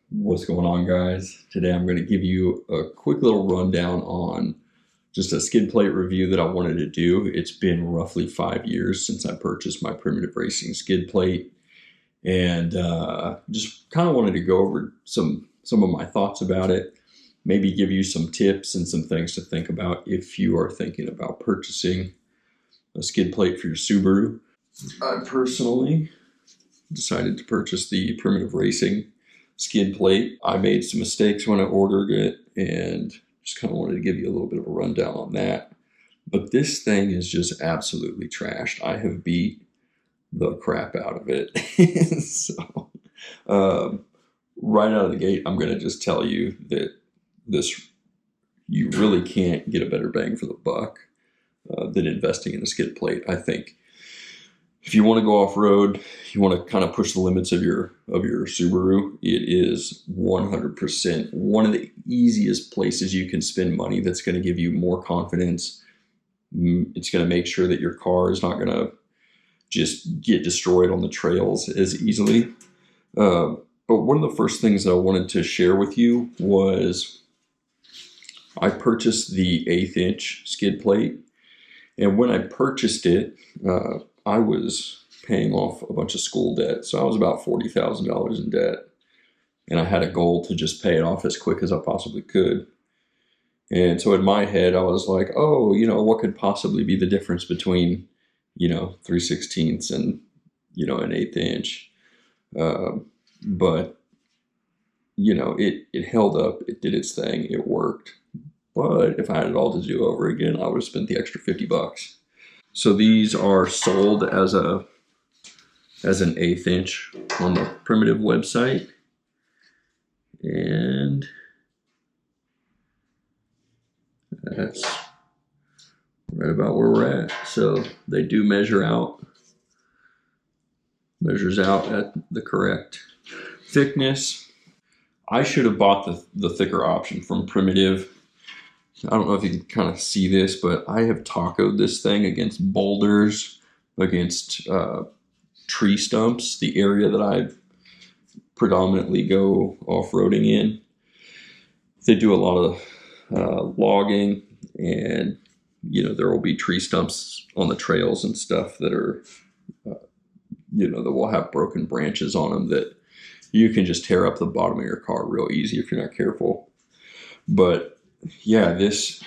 What's going on, guys? Today I'm going to give you a quick little rundown on just a skid plate review that I wanted to do. It's been roughly 5 years since I purchased my Primitive Racing skid plate, and just kind of wanted to go over some of my thoughts about it, maybe give you some tips and some things to think about if you are thinking about purchasing a skid plate for your Subaru. I personally decided to purchase the Primitive Racing skid plate. I made some mistakes when I ordered it and just kind of wanted to give you a little bit of a rundown on that. But this thing is just absolutely trashed. I have beat the crap out of it. So, right out of the gate, I'm going to just tell you that you really can't get a better bang for the buck than investing in a skid plate. I think if you want to go off-road, you want to kind of push the limits of your Subaru, it is 100% one of the easiest places you can spend money that's going to give you more confidence. It's going to make sure that your car is not going to just get destroyed on the trails as easily. But one of the first things that I wanted to share with you was I purchased the 1/8 inch skid plate. And when I purchased it, I was paying off a bunch of school debt. So I was about $40,000 in debt. And I had a goal to just pay it off as quick as I possibly could. And so in my head, I was like, oh, what could possibly be the difference between, 3/16 and, an 1/8 inch? But, it held up. It did its thing. It worked. But if I had it all to do over again, I would have spent the extra $50. So these are sold as an 1/8 inch on the Primitive website. And that's right about where we're at. So they do measures out at the correct thickness. I should have bought the thicker option from Primitive. I don't know if you can kind of see this, but I have tacoed this thing against boulders, against tree stumps, the area that I predominantly go off-roading in. They do a lot of logging, and there will be tree stumps on the trails and stuff that are, that will have broken branches on them that you can just tear up the bottom of your car real easy if you're not careful. But yeah, the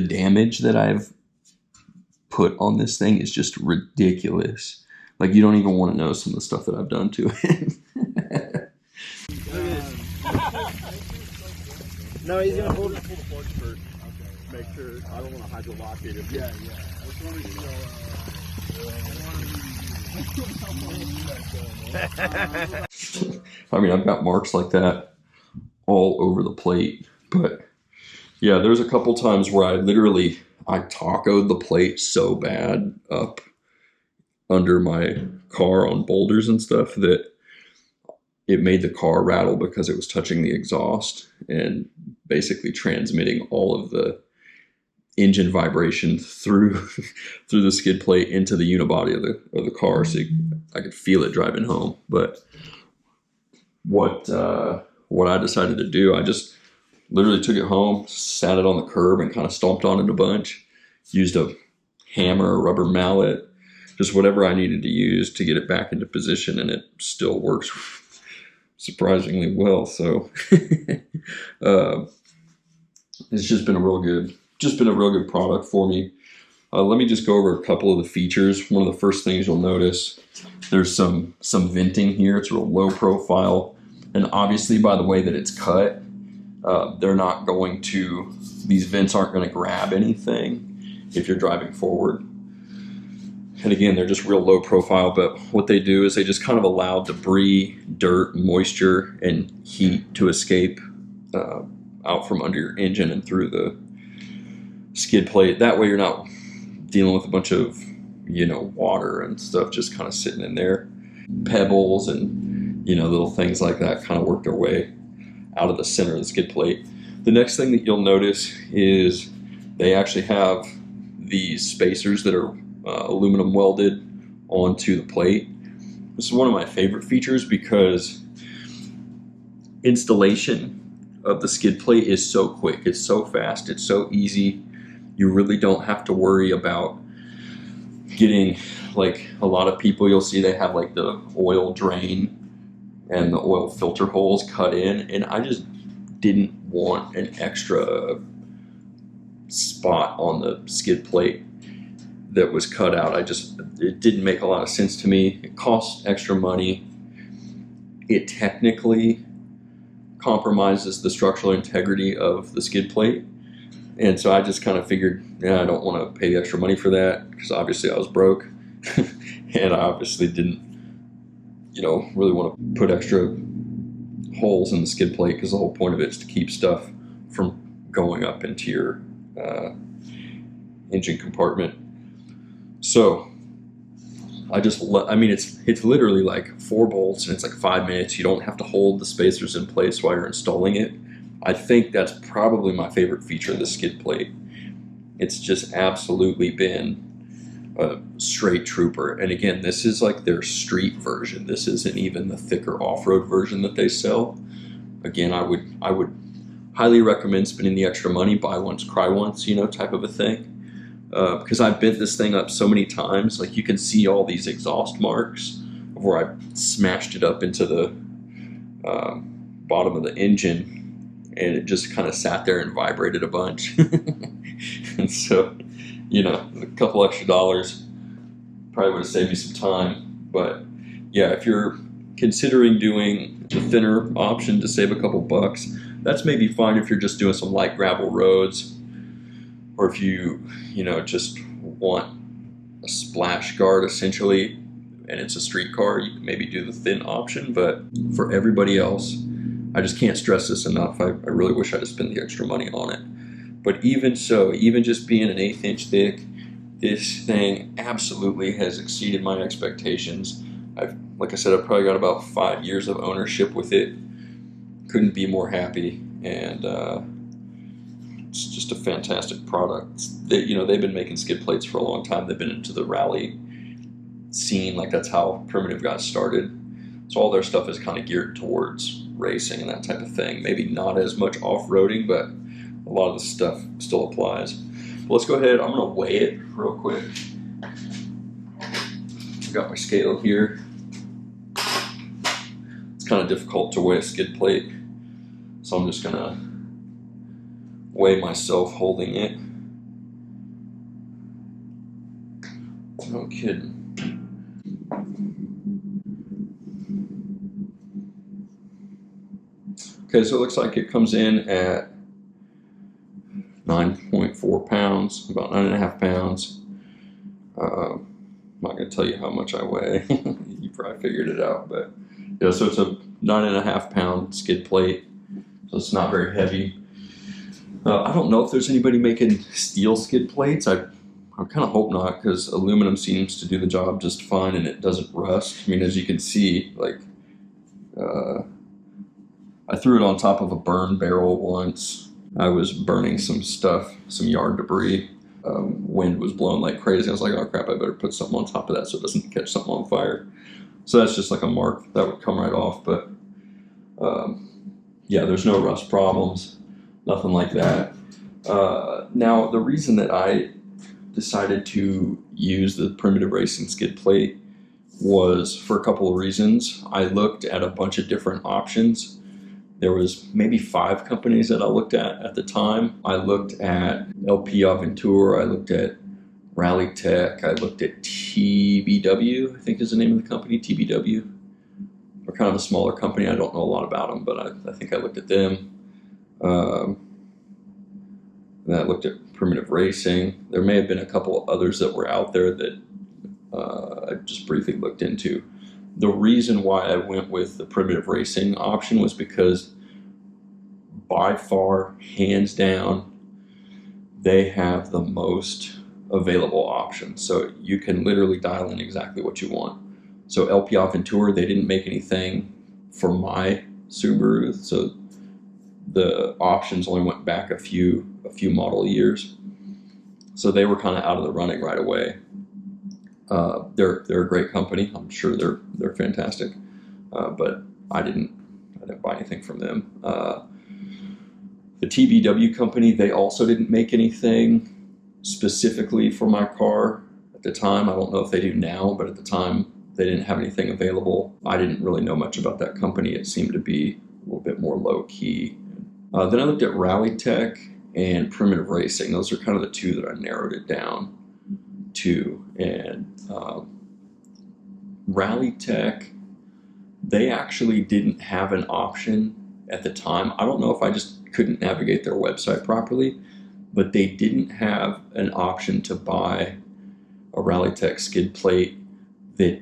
damage that I've put on this thing is just ridiculous. Like, you don't even want to know some of the stuff that I've done to it. No, he's gonna pull the forks first. Okay. Make sure. I don't want to hydrolock it. Yeah. I've got marks like that all over the plate. But yeah, there's a couple times where I tacoed the plate so bad up under my car on boulders and stuff that it made the car rattle because it was touching the exhaust and basically transmitting all of the engine vibration through the skid plate into the unibody of the car, so I could feel it driving home. But what I decided to do, I just literally took it home, sat it on the curb, and kind of stomped on it a bunch. Used a hammer, a rubber mallet, just whatever I needed to use to get it back into position, and it still works surprisingly well. So it's just been a real good product for me. Let me just go over a couple of the features. One of the first things you'll notice, there's some venting here. It's real low profile, and obviously by the way that it's cut, these vents aren't going to grab anything if you're driving forward. And again, they're just real low profile, but what they do is they just kind of allow debris, dirt, moisture, and heat to escape out from under your engine and through the skid plate. That way you're not dealing with a bunch of, water and stuff just kind of sitting in there. Pebbles and, little things like that kind of work their way out of the center of the skid plate. The next thing that you'll notice is they actually have these spacers that are aluminum welded onto the plate, This is one of my favorite features because installation of the skid plate is so quick. It's so fast. It's so easy. You really don't have to worry about getting, like a lot of people you'll see, they have like the oil drain and the oil filter holes cut in, and I just didn't want an extra spot on the skid plate that was cut out. It didn't make a lot of sense to me. It costs extra money. It technically compromises the structural integrity of the skid plate. And so I just kind of figured, yeah, I don't want to pay the extra money for that, because obviously I was broke and I obviously didn't, really want to put extra holes in the skid plate, because the whole point of it is to keep stuff from going up into your engine compartment. So it's literally like 4 bolts and it's like 5 minutes. You don't have to hold the spacers in place while you're installing it. I think that's probably my favorite feature of the skid plate. It's just absolutely been a straight trooper. And again, this is like their street version. This isn't even the thicker off-road version that they sell. Again, I would highly recommend spending the extra money, buy once, cry once, type of a thing. Because I've bent this thing up so many times. Like, you can see all these exhaust marks of where I smashed it up into the bottom of the engine, and it just kind of sat there and vibrated a bunch. And so, a couple extra dollars probably would have saved me some time. But yeah, if you're considering doing the thinner option to save a couple bucks, that's maybe fine if you're just doing some light gravel roads, or if you just want a splash guard essentially and it's a street car, you can maybe do the thin option. But for everybody else, I just can't stress this enough. I really wish I'd have spent the extra money on it. But even so, even just being an 1/8 inch thick, this thing absolutely has exceeded my expectations. Like I said, I've probably got about 5 years of ownership with it. Couldn't be more happy, and it's just a fantastic product. They've been making skid plates for a long time. They've been into the rally scene. Like, that's how Primitive got started. So all their stuff is kind of geared towards racing and that type of thing. Maybe not as much off-roading, but a lot of the stuff still applies. But let's go ahead. I'm going to weigh it real quick. I've got my scale here. It's kind of difficult to weigh a skid plate, so I'm just going to weigh myself holding it. No kidding. Okay, so it looks like it comes in at 9.4 pounds, about 9.5 pounds. I'm not going to tell you how much I weigh. You probably figured it out, but yeah, so it's a 9.5 pound skid plate, so it's not very heavy. I don't know if there's anybody making steel skid plates. I kind of hope not, because aluminum seems to do the job just fine and it doesn't rust. I mean, as you can see, like, I threw it on top of a burn barrel once. I was burning some stuff, some yard debris. Wind was blowing like crazy. I was like, oh crap, I better put something on top of that so it doesn't catch something on fire. So that's just like a mark that would come right off. But yeah, there's no rust problems, nothing like that. Now, the reason that I decided to use the Primitive Racing skid plate was for a couple of reasons. I looked at a bunch of different options. There was maybe 5 companies that I looked at the time. I looked at LP Aventura, I looked at Rally Tech, I looked at TBW, I think is the name of the company, TBW. They're kind of a smaller company. I don't know a lot about them, but I think I looked at them. And I looked at Primitive Racing. There may have been a couple of others that were out there that I just briefly looked into. The reason why I went with the Primitive Racing option was because by far, hands down, they have the most available options. So you can literally dial in exactly what you want. So LP Aventura, they didn't make anything for my Subaru, so the options only went back a few model years. So they were kind of out of the running right away. They're a great company. I'm sure they're fantastic, but I didn't buy anything from them. The TBW company, they also didn't make anything specifically for my car at the time. I don't know if they do now, but at the time they didn't have anything available. I didn't really know much about that company. It seemed to be a little bit more low key. Then I looked at Rally Tech and Primitive Racing. Those are kind of the two that I narrowed it down to. And Rally Tech, they actually didn't have an option at the time. I don't know if I just couldn't navigate their website properly, but they didn't have an option to buy a Rally Tech skid plate that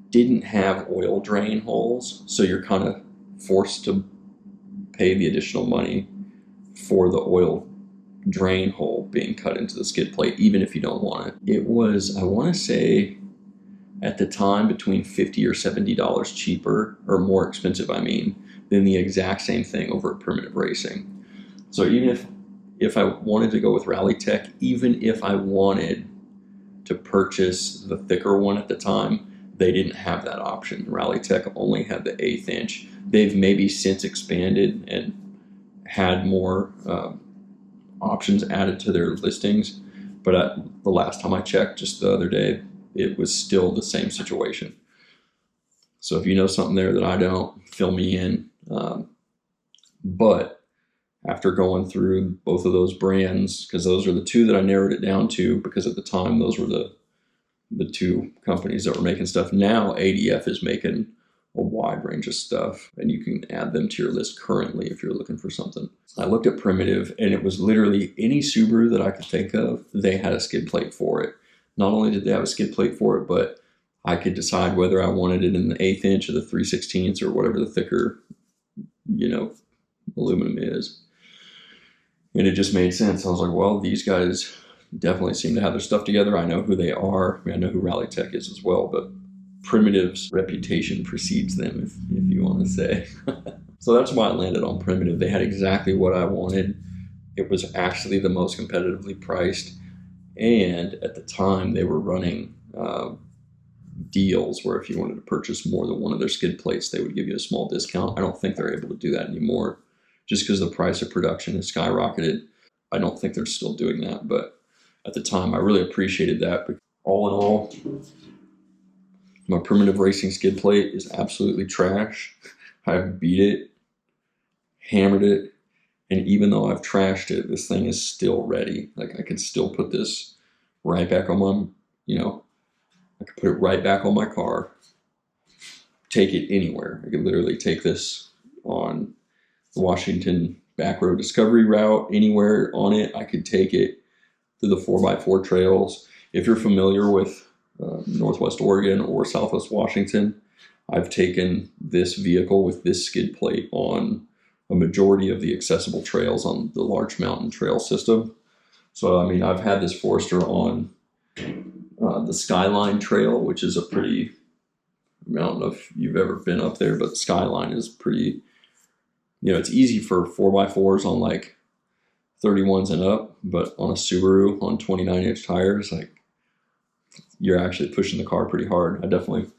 didn't have oil drain holes. So you're kind of forced to pay the additional money for the oil drain hole being cut into the skid plate, even if you don't want it. It was, I want to say, at the time between $50 or $70 cheaper, or more expensive, I mean, than the exact same thing over at Primitive Racing. So even if I wanted to go with Rally Tech, even if I wanted to purchase the thicker one at the time, they didn't have that option. Rally Tech only had the 1/8 inch. They've maybe since expanded and had more options added to their listings, but the last time I checked, just the other day, it was still the same situation. So if you know something there that I don't, fill me in. But after going through both of those brands, because those are the two that I narrowed it down to, because at the time those were the two companies that were making stuff. Now ADF is making a wide range of stuff, and you can add them to your list currently if you're looking for something. I looked at Primitive, and it was literally any Subaru that I could think of, they had a skid plate for it. Not only did they have a skid plate for it, but I could decide whether I wanted it in the 1/8 inch or the 3/16 or whatever the thicker, aluminum is. And it just made sense. I was like, well, these guys definitely seem to have their stuff together. I know who they are. I know who Rally Tech is as well, but Primitive's reputation precedes them, if you want to say. So that's why I landed on Primitive. They had exactly what I wanted. It was actually the most competitively priced. And at the time, they were running deals where if you wanted to purchase more than one of their skid plates, they would give you a small discount. I don't think they're able to do that anymore, just because the price of production has skyrocketed. I don't think they're still doing that, but at the time, I really appreciated that. But all in all, my Primitive Racing skid plate is absolutely trash. I've beat it, hammered it, and even though I've trashed it, this thing is still ready. Like, I can still put this right back on my, I could put it right back on my car, take it anywhere. I could literally take this on the Washington back road discovery route, anywhere on it. I could take it to the 4x4 trails. If you're familiar with Northwest Oregon or Southwest Washington, I've taken this vehicle with this skid plate on a majority of the accessible trails on the large mountain trail system. So, I mean, I've had this Forester on the Skyline Trail, which is a pretty, I don't know if you've ever been up there, but the Skyline is pretty, it's easy for 4x4s on like 31s and up, but on a Subaru on 29-inch tires, like, you're actually pushing the car pretty hard. I definitely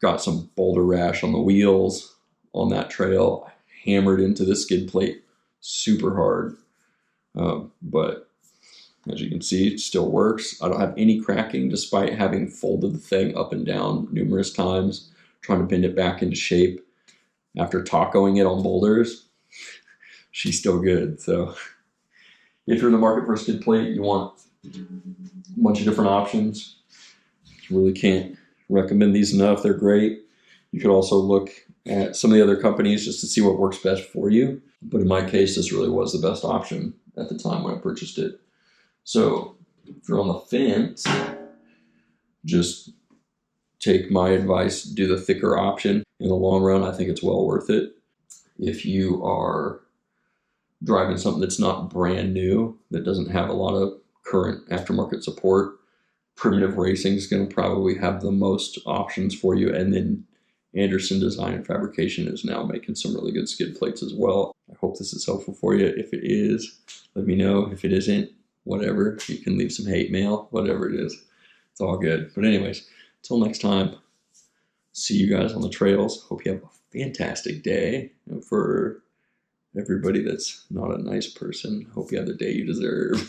got some boulder rash on the wheels on that trail. I hammered into the skid plate super hard, but as you can see, it still works. I don't have any cracking despite having folded the thing up and down numerous times, trying to bend it back into shape. After tacoing it on boulders, she's still good. So if you're in the market for a skid plate, you want a bunch of different options. You really can't recommend these enough. They're great. You could also look at some of the other companies just to see what works best for you. But in my case, this really was the best option at the time when I purchased it. So if you're on the fence, just take my advice, do the thicker option. In the long run, I think it's well worth it. If you are driving something that's not brand new, that doesn't have a lot of current aftermarket support, Primitive Racing is going to probably have the most options for you. And then Anderson Design and Fabrication is now making some really good skid plates as well. I hope this is helpful for you. If it is, let me know. If it isn't, whatever. You can leave some hate mail, whatever it is. It's all good. But anyways, until next time, see you guys on the trails. Hope you have a fantastic day. And for everybody that's not a nice person, hope you have the day you deserve.